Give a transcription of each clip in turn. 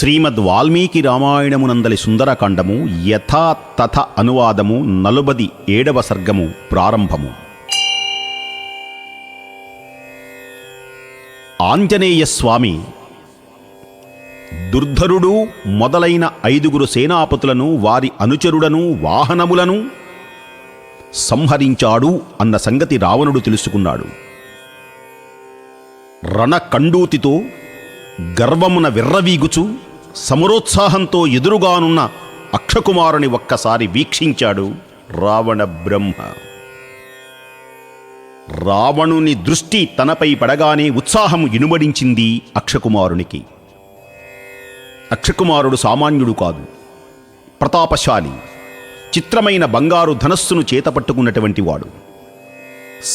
శ్రీమద్ వాల్మీకి రామాయణమునందలి సుందరకాండము యథా తథ అనువాదము 47వ సర్గము ప్రారంభము. ఆంజనేయ స్వామి దుర్ధరుడు మొదలైన 5 సేనాపతులను వారి అనుచరులను వాహనములను సంహరించాడు అన్న సంగతి రావణుడు తెలుసుకున్నాడు. రణకండూతితో గర్వమున విర్రవీగుచు సమరోత్సాహంతో ఎదురుగానున్న అక్షకుమారుని ఒక్కసారి వీక్షించాడు రావణ బ్రహ్మ. రావణుని దృష్టి తనపై పడగానే ఉత్సాహం ఇనుమడించింది అక్షకుమారునికి. అక్షకుమారుడు సామాన్యుడు కాదు, ప్రతాపశాలి, చిత్రమైన బంగారు ధనస్సును చేతపట్టుకున్నటువంటి వాడు.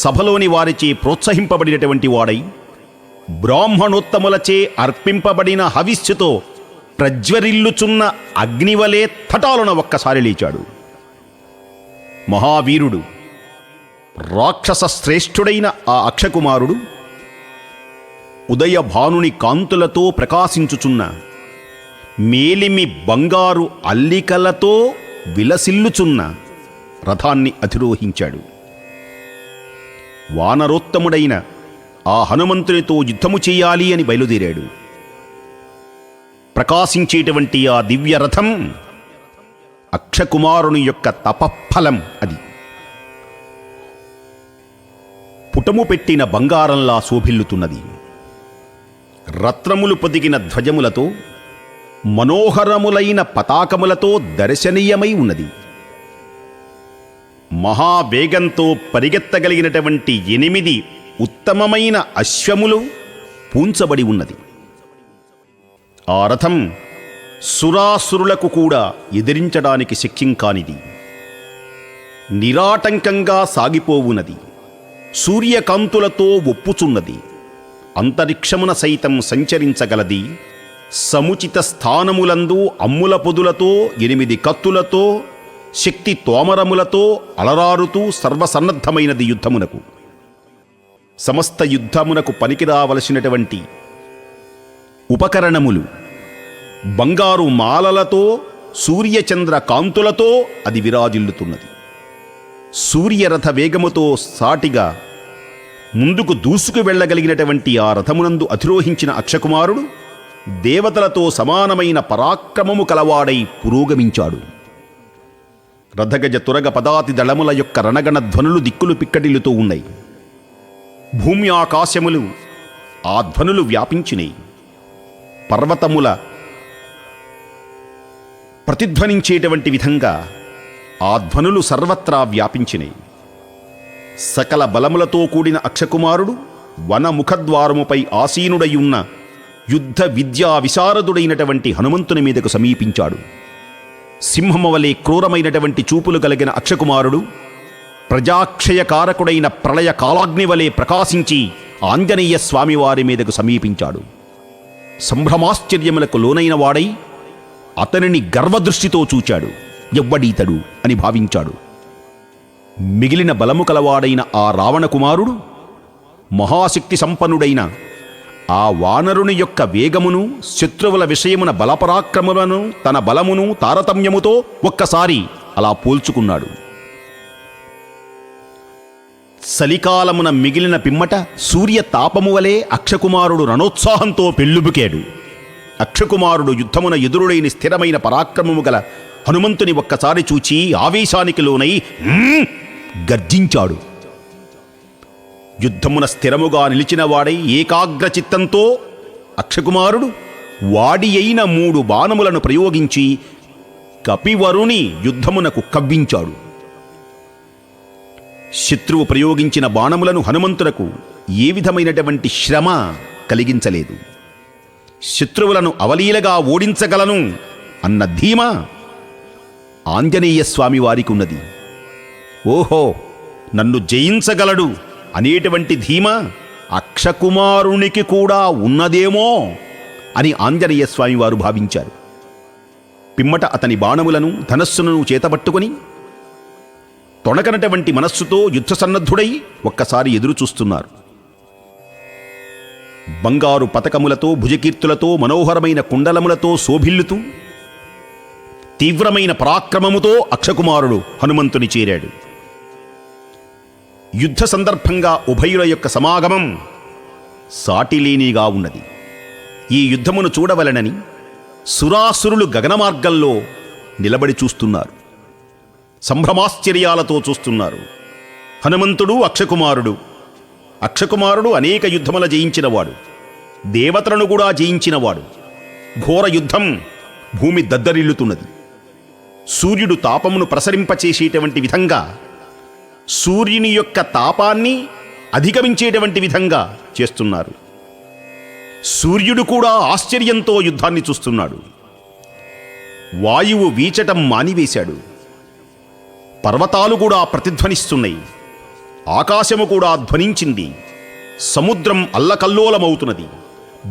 సభలోని వారిచే ప్రోత్సహింపబడినటువంటి వాడై బ్రాహ్మణోత్తములచే అర్పింపబడిన హవిస్సుతో ప్రజ్వరిల్లుచున్న అగ్నివలే తటాలున ఒక్కసారి లేచాడు. మహావీరుడు, రాక్షస శ్రేష్ఠుడైన ఆ అక్షకుమారుడు ఉదయభానుని కాంతులతో ప్రకాశించుచున్న మేలిమి బంగారు అల్లికలతో విలసిల్లుచున్న రథాన్ని అధిరోహించాడు. వానరోత్తముడైన ఆ హనుమంతునితో యుద్ధము చేయాలి అని బయలుదేరాడు. ప్రకాశించేటువంటి ఆ దివ్య రథం అక్షకుమారుని యొక్క తపఫలం. అది పుటము పెట్టిన బంగారంలా శోభిల్లుతున్నది. రత్నములు పొదిగిన ధ్వజములతో మనోహరములైన పతాకములతో దర్శనీయమై ఉన్నది. మహావేగంతో పరిగెత్తగలిగినటువంటి 8 ఉత్తమమైన అశ్వములు పూంచబడి ఉన్నది. ఆ రథం సురాసురులకు కూడా ఎదిరించడానికి శక్యం కానిది. నిరాటంకంగా సాగిపోవున్నది. సూర్యకాంతులతో ఒప్పుచున్నది. అంతరిక్షమున సైతం సంచరించగలది. సముచిత స్థానములందు అమ్ముల పొదులతో 8 కత్తులతో శక్తి తోమరములతో అలరారుతూ సర్వసన్నద్ధమైనది యుద్ధమునకు. సమస్త యుద్ధమునకు పనికిరావలసినటువంటి ఉపకరణములు బంగారు మాలలతో సూర్యచంద్ర కాంతులతో అది విరాజిల్లుతున్నది. సూర్యరథ వేగముతో సాటిగా ముందుకు దూసుకు వెళ్ళగలిగినటువంటి ఆ రథమునందు అధిరోహించిన అక్షకుమారుడు దేవతలతో సమానమైన పరాక్రమము కలవాడై పురోగమించాడు. రథగజ తురగ పదాతి దళముల యొక్క రణగణ ధ్వనులు దిక్కులు పిక్కటిల్లుతూ ఉన్నాయి. భూమి ఆకాశములు ఆ ధ్వనులు వ్యాపించినాయి. పర్వతముల ప్రతిధ్వనించేటువంటి విధంగా ఆ ధ్వనులు సర్వత్రా వ్యాపించినాయి. సకల బలములతో కూడిన అక్షకుమారుడు వనముఖద్వారముపై ఆసీనుడై ఉన్న యుద్ధ విద్యా విశారదుడైనటువంటి హనుమంతుని మీదకు సమీపించాడు. సింహము వలె క్రూరమైనటువంటి చూపులు కలిగిన అక్షకుమారుడు ప్రజాక్షయకారకుడైన ప్రళయ కాలాగ్ని వలె ప్రకాశించి ఆంజనేయ స్వామివారి మీదకు సమీపించాడు. సంభ్రమాశ్చర్యములకు లోనైన వాడై అతనిని గర్వదృష్టితో చూచాడు. ఎవ్వడీతడు అని భావించాడు. మిగిలిన బలము కలవాడైన ఆ రావణకుమారుడు మహాశక్తి సంపన్నుడైన ఆ వానరుని యొక్క వేగమును, శత్రువుల విషయమున బలపరాక్రములను, తన బలమును తారతమ్యముతో ఒక్కసారి అలా పోల్చుకున్నాడు. చలికాలమున మిగిలిన పిమ్మట సూర్య తాపము వలె అక్షకుమారుడు రణోత్సాహంతో పెళ్ళుబుకాడు. అక్షకుమారుడు యుద్ధమున ఎదురుడైన స్థిరమైన పరాక్రమము గల హనుమంతుని ఒక్కసారి చూచి ఆవేశానికి లోనై గర్జించాడు. యుద్ధమున స్థిరముగా నిలిచిన వాడై ఏకాగ్రచిత్తంతో అక్షకుమారుడు వాడి అయిన 3 బాణములను ప్రయోగించి కపివరుని యుద్ధమునకు కవ్వించాడు. శత్రువు ప్రయోగించిన బాణములను హనుమంతులకు ఏ విధమైనటువంటి శ్రమ కలిగించలేదు. శత్రువులను అవలీలగా ఓడించగలను అన్న ధీమా ఆంజనేయ స్వామి వారికి ఉన్నది. ఓహో, నన్ను జయించగలడు అనేటువంటి ధీమా అక్షకుమారునికి కూడా ఉన్నదేమో అని ఆంజనేయ స్వామి వారు భావించారు. పిమ్మట అతని బాణములను ధనస్సును చేతబట్టుకుని తొణకనటువంటి మనస్సుతో యుద్ధ సన్నద్ధుడై ఒక్కసారి ఎదురు చూస్తున్నారు. బంగారు పతకములతో భుజకీర్తులతో మనోహరమైన కుండలములతో శోభిల్లుతూ తీవ్రమైన పరాక్రమముతో అక్షకుమారుడు హనుమంతుని చేరాడు. యుద్ధ సందర్భంగా ఉభయుల యొక్క సమాగమం సాటిలేనిగా ఉన్నది. ఈ యుద్ధమును చూడవలెనని సురాసురులు గగనమార్గంలో నిలబడి చూస్తున్నారు. సంభ్రమాశ్చర్యాలతో చూస్తున్నారు. హనుమంతుడు అక్షకుమారుడు అనేక యుద్ధముల జయించినవాడు, దేవతలను కూడా జయించినవాడు. ఘోర యుద్ధం, భూమి దద్దరిల్లుతున్నది. సూర్యుడు తాపమును ప్రసరింపచేసేటువంటి విధంగా, సూర్యుని యొక్క తాపాన్ని అధిగమించేటువంటి విధంగా చేస్తున్నారు. సూర్యుడు కూడా ఆశ్చర్యంతో యుద్ధాన్ని చూస్తున్నాడు. వాయువు వీచటం మానివేశాడు. పర్వతాలు కూడా ప్రతిధ్వనిస్తున్నాయి. ఆకాశము కూడా ధ్వనించింది. సముద్రం అల్లకల్లోలమవుతున్నది.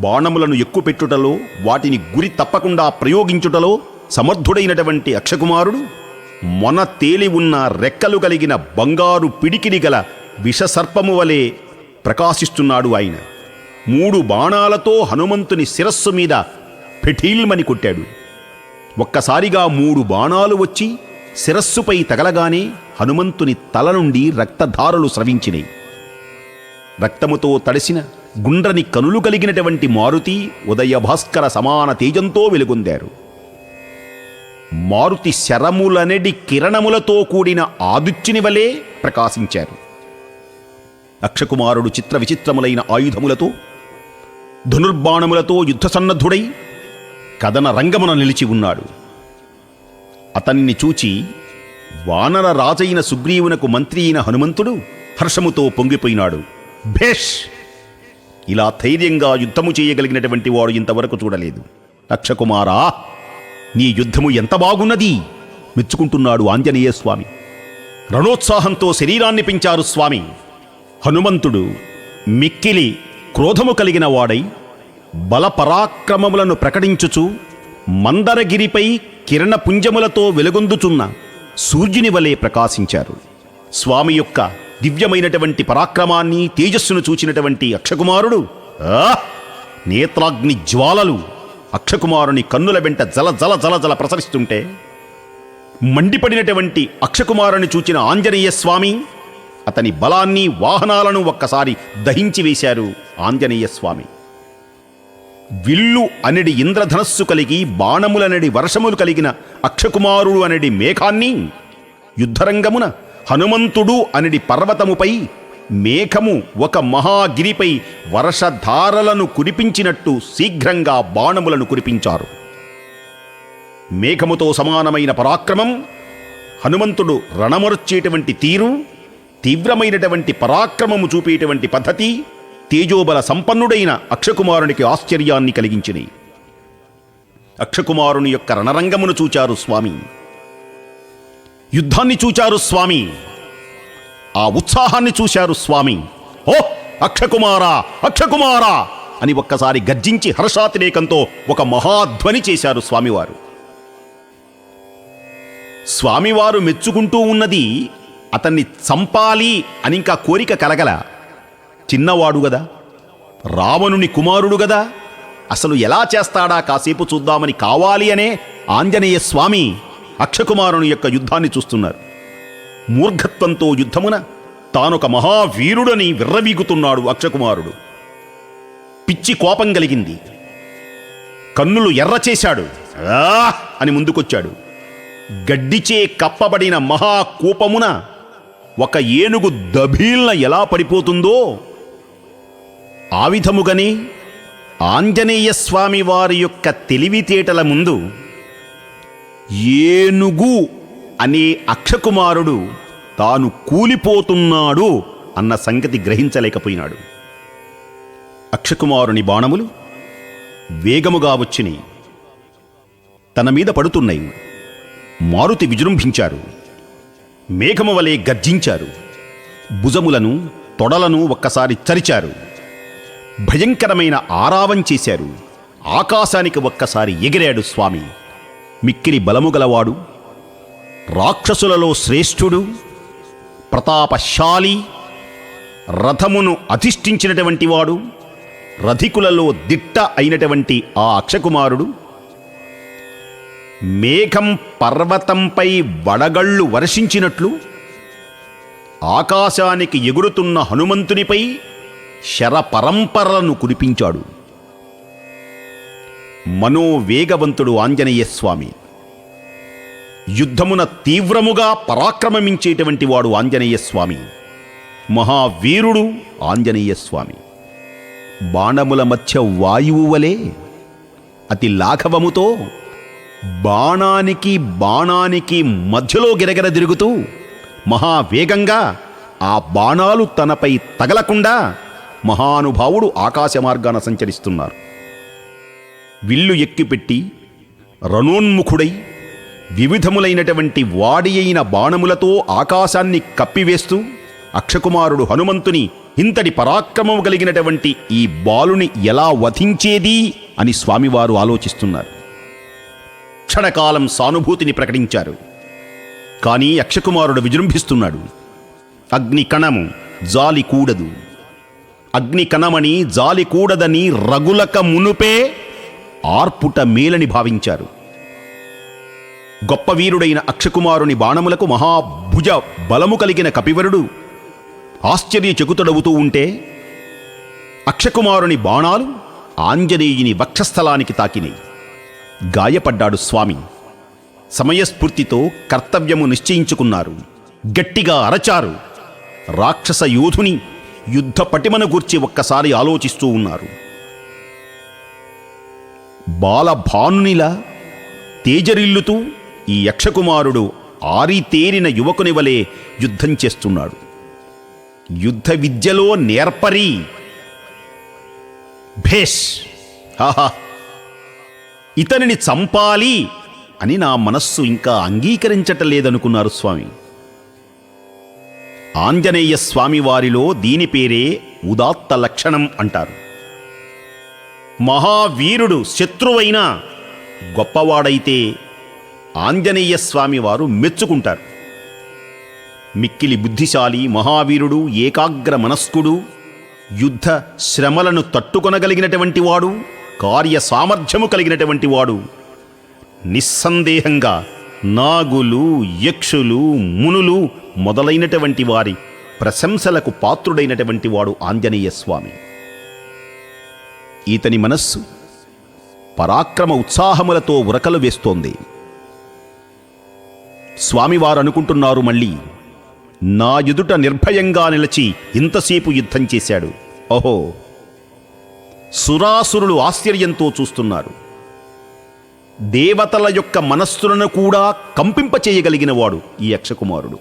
బాణములను ఎక్కుపెట్టుటలో, వాటిని గురి తప్పకుండా ప్రయోగించుటలో సమర్థుడైనటువంటి అక్షకుమారుడు మొన తేలి ఉన్న రెక్కలు కలిగిన బంగారు పిడికిలి గల విషసర్పము వలె ప్రకాశిస్తున్నాడు. ఆయన 3 బాణాలతో హనుమంతుని శిరస్సు మీద పెఠీల్మని కొట్టాడు. ఒక్కసారిగా 3 బాణాలు వచ్చి శిరస్సుపై తగలగానే హనుమంతుని తల నుండి రక్తధారలు స్రవించినాయి. రక్తముతో తడిసిన గుండ్రని కనులు కలిగినటువంటి మారుతి ఉదయభాస్కర సమాన తేజంతో వెలుగొందారు. మారుతి శరములనెడి కిరణములతో కూడిన ఆదుచ్చిని వలె ప్రకాశించారు. అక్షకుమారుడు చిత్ర విచిత్రములైన ఆయుధములతో, ధనుర్బాణములతో యుద్ధసన్నద్ధుడై కదన రంగమున నిలిచి ఉన్నాడు. అతన్ని చూచి వానర రాజైన సుగ్రీవునకు మంత్రి అయిన హనుమంతుడు హర్షముతో పొంగిపోయినాడు. భేష్! ఇలా ధైర్యంగా యుద్ధము చేయగలిగినటువంటి వాడు ఇంతవరకు చూడలేదు. అక్షకుమారా, నీ యుద్ధము ఎంత బాగున్నది మెచ్చుకుంటున్నాడు ఆంజనేయ స్వామి. రణోత్సాహంతో శరీరాన్ని పెంచారు స్వామి. హనుమంతుడు మిక్కిలి క్రోధము కలిగిన వాడై బలపరాక్రమములను ప్రకటించుచు మందరగిరిపై కిరణపుంజములతో వెలుగొందుచున్న సూర్యుని వలె ప్రకాశించారు. స్వామి యొక్క దివ్యమైనటువంటి పరాక్రమాన్ని, తేజస్సును చూచినటువంటి అక్షకుమారుడు నేత్రాగ్ని జ్వాలలు అక్షకుమారుని కన్నుల వెంట జల జల జల జల ప్రసరిస్తుంటే, మండిపడినటువంటి అక్షకుమారుని చూచిన ఆంజనేయ స్వామి అతని బలాన్ని, వాహనాలను ఒక్కసారి దహించి వేశారు. ఆంజనేయ స్వామి విల్లు అనడి ఇంద్రధనస్సు కలిగి, బాణములనడి వర్షములు కలిగిన అక్షకుమారుడు అనడి మేఘాన్ని, యుద్ధరంగమున హనుమంతుడు అనడి పర్వతముపై మేఘము ఒక మహాగిరిపై వర్షధారలను కురిపించినట్టు శీఘ్రంగా బాణములను కురిపించారు. మేఘముతో సమానమైన పరాక్రమం, హనుమంతుడు రణమొర్చేటువంటి తీరు, తీవ్రమైనటువంటి పరాక్రమము చూపేటువంటి పద్ధతి, తేజోబల సంపన్నుడైన అక్షకుమారునికి ఆశ్చర్యాన్ని కలిగించినాయి. అక్షకుమారుని యొక్క రణరంగమును చూచారు స్వామి. యుద్ధాన్ని చూచారు స్వామి. ఆ ఉత్సాహాన్ని చూశారు స్వామి. ఓ అక్షకుమారా, అక్షకుమారా అని ఒక్కసారి గర్జించి హర్షాతిరేకంతో ఒక మహాధ్వని చేశారు స్వామివారు. స్వామివారు మెచ్చుకుంటూ ఉన్నది అతన్ని చంపాలి అని ఇంకా కోరిక కలగల. చిన్నవాడు గదా, రావణుని కుమారుడు గదా, అసలు ఎలా చేస్తాడా కాసేపు చూద్దామని కావాలి అనే ఆంజనేయ స్వామి అక్షకుమారుని యొక్క యుద్ధాన్ని చూస్తున్నారు. మూర్ఘత్వంతో యుద్ధమున తానొక మహావీరుడని విర్రవీగుతున్నాడు అక్షకుమారుడు. పిచ్చి కోపం కలిగింది. కన్నులు ఎర్రచేశాడు. అని ముందుకొచ్చాడు. గడ్డిచే కప్పబడిన మహాకూపమున ఒక ఏనుగు దభీల్న ఎలా పడిపోతుందో ఆ విధముగానే ఆంజనేయ స్వామి వారి యొక్క తెలివితేటల ముందు ఏనుగు అనే అక్షకుమారుడు తాను కూలిపోతున్నాడు అన్న సంగతి గ్రహించలేకపోయినాడు. అక్షకుమారుని బాణములు వేగముగా వచ్చినాయి, తన మీద పడుతున్నాయి. మారుతి విజృంభించారు. మేఘము వలె గర్జించారు. భుజములను, తొడలను ఒక్కసారి చరిచారు. భయంకరమైన ఆరావం చేశారు. ఆకాశానికి ఒక్కసారి ఎగిరాడు స్వామి. మిక్కిలి బలము గలవాడు, రాక్షసులలో శ్రేష్ఠుడు, ప్రతాపశాలి, రథమును అధిష్ఠించినటువంటి వాడు, రథికులలో దిట్ట అయినటువంటి ఆ అక్షకుమారుడు మేఘం పర్వతంపై వడగళ్ళు వర్షించినట్లు ఆకాశానికి ఎగురుతున్న హనుమంతునిపై శరపరంపరలను కురిపించాడు. మనోవేగవంతుడు ఆంజనేయస్వామి. యుద్ధమున తీవ్రముగా పరాక్రమించేటువంటి వాడు ఆంజనేయస్వామి. మహావీరుడు ఆంజనేయస్వామి. బాణముల మధ్య వాయువు వలె అతి లాఘవముతో బాణానికి మధ్యలో గిరగిర తిరుగుతూ మహావేగంగా ఆ బాణాలు తనపై తగలకుండా మహానుభావుడు ఆకాశ మార్గాన సంచరిస్తున్నారు. విల్లు ఎక్కిపెట్టి రణోన్ముఖుడై వివిధములైనటువంటి వాడి అయిన బాణములతో ఆకాశాన్ని కప్పివేస్తూ అక్షకుమారుడు హనుమంతుని ఇంతటి పరాక్రమము కలిగినటువంటి ఈ బాలుని ఎలా వధించేది అని స్వామివారు ఆలోచిస్తున్నారు. క్షణకాలం సానుభూతిని ప్రకటించారు. కానీ అక్షకుమారుడు విజృంభిస్తున్నాడు. అగ్ని కణము జాలి కూడదు, అగ్ని కణమని జాలి కూడదని రగులక మునుపే ఆర్పుట మేలని భావించారు. గొప్ప వీరుడైన అక్షకుమారుని బాణములకు మహాభుజ బలము కలిగిన కపివరుడు ఆశ్చర్యచకుతుడవుతూ ఉంటే అక్షకుమారుని బాణాలు ఆంజనేయుని వక్షస్థలానికి తాకినాయి. గాయపడ్డాడు స్వామి. సమయస్ఫూర్తితో కర్తవ్యము నిశ్చయించుకున్నారు. గట్టిగా అరచారు. రాక్షస యోధుని యుద్ధ పటిమను గూర్చి ఒక్కసారి ఆలోచిస్తూ ఉన్నారు. బాలభానునిలా తేజరిల్లుతూ ఈ యక్షకుమారుడు ఆరితేరిన యువకుని వలె యుద్ధం చేస్తున్నాడు. యుద్ధ విద్యలో నేర్పరి. భేష్! హాహా! ఇతనిని చంపాలి అని నా మనస్సు ఇంకా అంగీకరించటలేదనుకున్నారు స్వామి. ఆంజనేయ స్వామి వారిలో దీని పేరే ఉదాత్త లక్షణం అంటారు. మహావీరుడు శత్రువైనా గొప్పవాడైతే ఆంజనేయ స్వామి వారు మెచ్చుకుంటారు. మిక్కిలి బుద్ధిశాలి మహావీరుడు, ఏకాగ్ర మనస్కుడు, యుద్ధ శ్రమలను తట్టుకొనగలిగినటువంటి వాడు, కార్య సామర్థ్యము కలిగినటువంటి వాడు. నిస్సందేహంగా నాగులు, యక్షులు, మునులు మొదలైనటువంటి వారి ప్రశంసలకు పాత్రుడైనటువంటి వాడు ఆంజనేయ స్వామి. ఈతని మనస్సు పరాక్రమ ఉత్సాహములతో ఉరకలు వేస్తోంది. స్వామివారు అనుకుంటున్నారు, మళ్ళీ నా ఎదుట నిర్భయంగా నిలిచి ఇంతసేపు యుద్ధం చేశాడు. ఓహో! సురాసురులు ఆశ్చర్యంతో చూస్తున్నారు. దేవతల యొక్క మనస్సులను కూడా కంపింపచేయగలిగినవాడు ఈ యక్షకుమారుడు.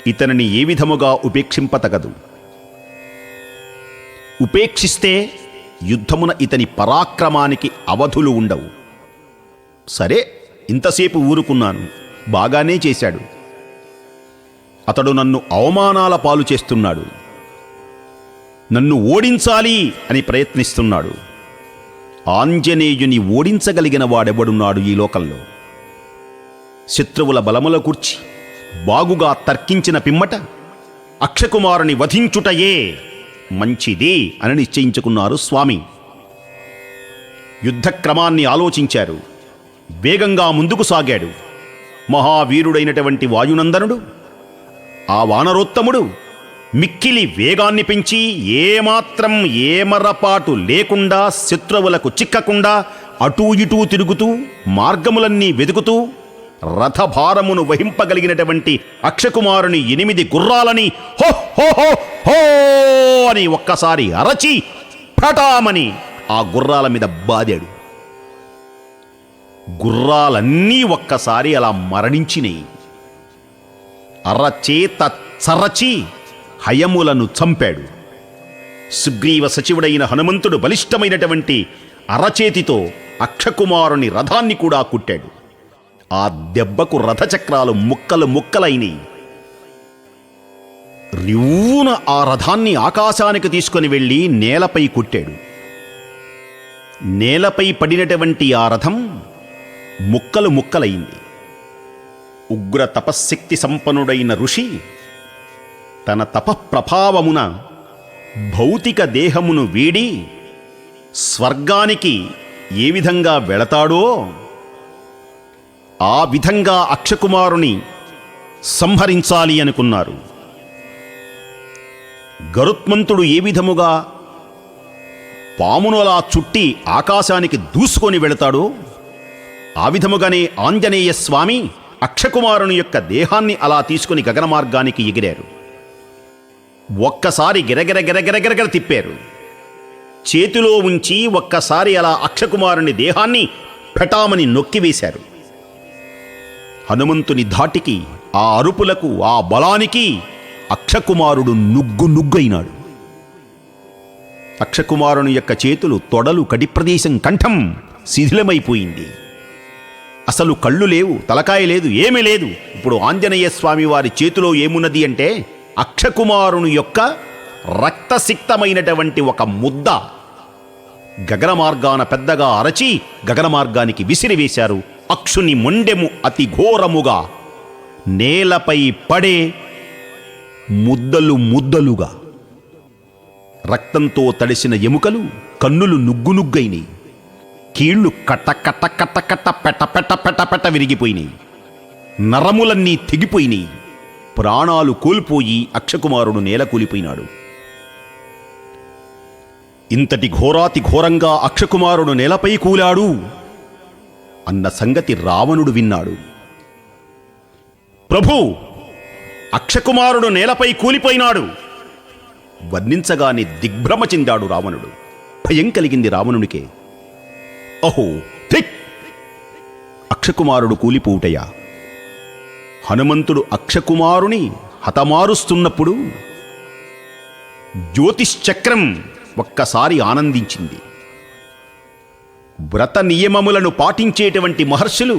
ఇతనిని ఏ విధముగా ఉపేక్షింపతగదు. ఉపేక్షిస్తే యుద్ధమున ఇతని పరాక్రమానికి అవధులు ఉండవు. సరే, ఇంతసేపు ఊరుకున్నాను, బాగానే చేశాడు. అతడు నన్ను అవమానాల పాలు చేస్తున్నాడు, నన్ను ఓడించాలి అని ప్రయత్నిస్తున్నాడు. ఆంజనేయుని ఓడించగలిగిన వాడెవడున్నాడు ఈ లోకంలో? శత్రువుల బలముల కూర్చి బాగుగా తర్కించిన పిమ్మట అక్షకుమారుని వధించుటయే మంచిది అని నిశ్చయించుకున్నారు స్వామి. యుద్ధక్రమాన్ని ఆలోచించారు. వేగంగా ముందుకు సాగాడు. మహావీరుడైనటువంటి వాయునందనుడు, ఆ వానరోత్తముడు మిక్కిలి వేగాన్ని పెంచి ఏమాత్రం ఏమరపాటు లేకుండా, శత్రువులకు చిక్కకుండా అటూ ఇటూ తిరుగుతూ మార్గములన్నీ వెతుకుతూ రథభారమును వహింపగలిగినటువంటి అక్షకుమారుని 8 గుర్రాలని హో హో హో హో అని ఒక్కసారి అరచి పటామని ఆ గుర్రాల మీద బాదాడు. గుర్రాలన్నీ ఒక్కసారి అలా మరణించినాయి. అరచేత చరచి హయములను చంపాడు. సుగ్రీవ సచివుడైన హనుమంతుడు బలిష్టమైనటువంటి అరచేతితో అక్షకుమారుని రథాన్ని కూడా కుట్టాడు. ఆ దెబ్బకు రథచక్రాలు ముక్కలు ముక్కలైనవి. రివ్వున ఆ రథాన్ని ఆకాశానికి తీసుకొని వెళ్ళి నేలపై కొట్టాడు. నేలపై పడినటువంటి ఆ రథం ముక్కలు ముక్కలైంది. ఉగ్ర తపశ్శక్తి సంపన్నుడైన ఋషి తన తపఃప్రభావమున భౌతిక దేహమును వీడి స్వర్గానికి ఏ విధంగా వెళతాడో ఆ విధంగా అక్షకుమారుని సంహరించాలి అనుకున్నారు. గరుత్మంతుడు ఏ విధముగా పామును అలా చుట్టి ఆకాశానికి దూసుకొని వెళతాడో ఆ విధముగానే ఆంజనేయ స్వామి అక్షకుమారుని యొక్క దేహాన్ని అలా తీసుకుని గగన మార్గానికి ఎగిరారు. ఒక్కసారి గిరగిర గిరగిర గిరగిర తిప్పారు. చేతిలో ఉంచి ఒక్కసారి అలా అక్షకుమారుని దేహాన్ని పెటామని నొక్కివేశారు. హనుమంతుని ధాటికి, ఆ అరుపులకు, ఆ బలానికి అక్షకుమారుడు నుగ్గునుగ్గైనాడు. అక్షకుమారుని యొక్క చేతులు, తొడలు, కటిప్రదేశం, కంఠం శిథిలమైపోయింది. అసలు కళ్ళు లేవు, తలకాయ లేదు, ఏమీ లేదు. ఇప్పుడు ఆంజనేయ స్వామి వారి చేతిలో ఏమున్నది అంటే అక్షకుమారుని యొక్క రక్తసిక్తమైనటువంటి ఒక ముద్ద గగన మార్గాన పెద్దగా అరచి గగన మార్గానికి విసిరివేశారు. అక్షుని మొండెము అతి ఘోరముగా నేలపై పడే ముద్దలు ముద్దలుగా, రక్తంతో తడిసిన ఎముకలు, కన్నులు నుగ్గునుగ్గైనాయి, కీళ్లు కట్ట కట్ట కట్ట కట్ట పెట్ట పెట్ట పెట్ట పెట్ట విరిగిపోయినాయి, నరములన్నీ తెగిపోయినాయి, ప్రాణాలు కోల్పోయి అక్షకుమారుడు నేల కూలిపోయినాడు. ఇంతటి ఘోరాతి ఘోరంగా అక్షకుమారుడు నేలపై కూలాడు అన్న సంగతి రావణుడు విన్నాడు. ప్రభు, అక్షకుమారుడు నేలపై కూలిపోయినాడు వర్ణించగానే దిగ్భ్రమ చెందాడు రావణుడు. భయం కలిగింది రావణునికే. అహో ధిక్! అక్షకుమారుడు కూలిపోవుటయా? హనుమంతుడు అక్షకుమారుని హతమారుస్తున్నప్పుడు జ్యోతిశ్చక్రం ఒక్కసారి ఆనందించింది. వ్రత నియమములను పాటించేటువంటి మహర్షులు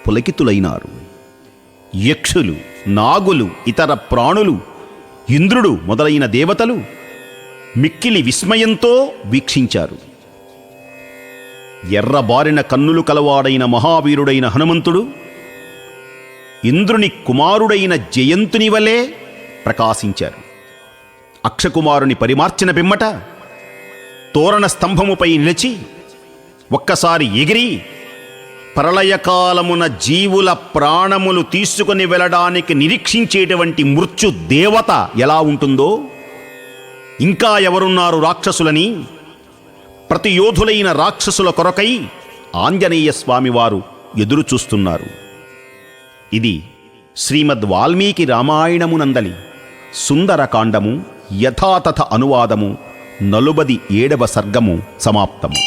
పులకితులైనారు. యక్షులు, నాగులు, ఇతర ప్రాణులు, ఇంద్రుడు మొదలైన దేవతలు మిక్కిలి విస్మయంతో వీక్షించారు. ఎర్రబారిన కన్నులు కలవాడైన మహావీరుడైన హనుమంతుడు ఇంద్రుని కుమారుడైన జయంతుని వలె ప్రకాశించారు. అక్షకుమారుని పరిమార్చిన పిమ్మట తోరణ స్తంభముపై నిలిచి ఒక్కసారి ఎగిరి ప్రళయకాలమున జీవుల ప్రాణములు తీసుకుని వెళ్ళడానికి నిరీక్షించేటువంటి మృత్యు దేవత ఎలా ఉంటుందో, ఇంకా ఎవరున్నారు రాక్షసులని ప్రతి యోధులైన రాక్షసుల కొరకై ఆంజనేయ స్వామివారు ఎదురు చూస్తున్నారు. ఇది శ్రీమద్ వాల్మీకి రామాయణమునందలి సుందరకాండము యథాతథ అనువాదము 47వ సర్గము సమాప్తము.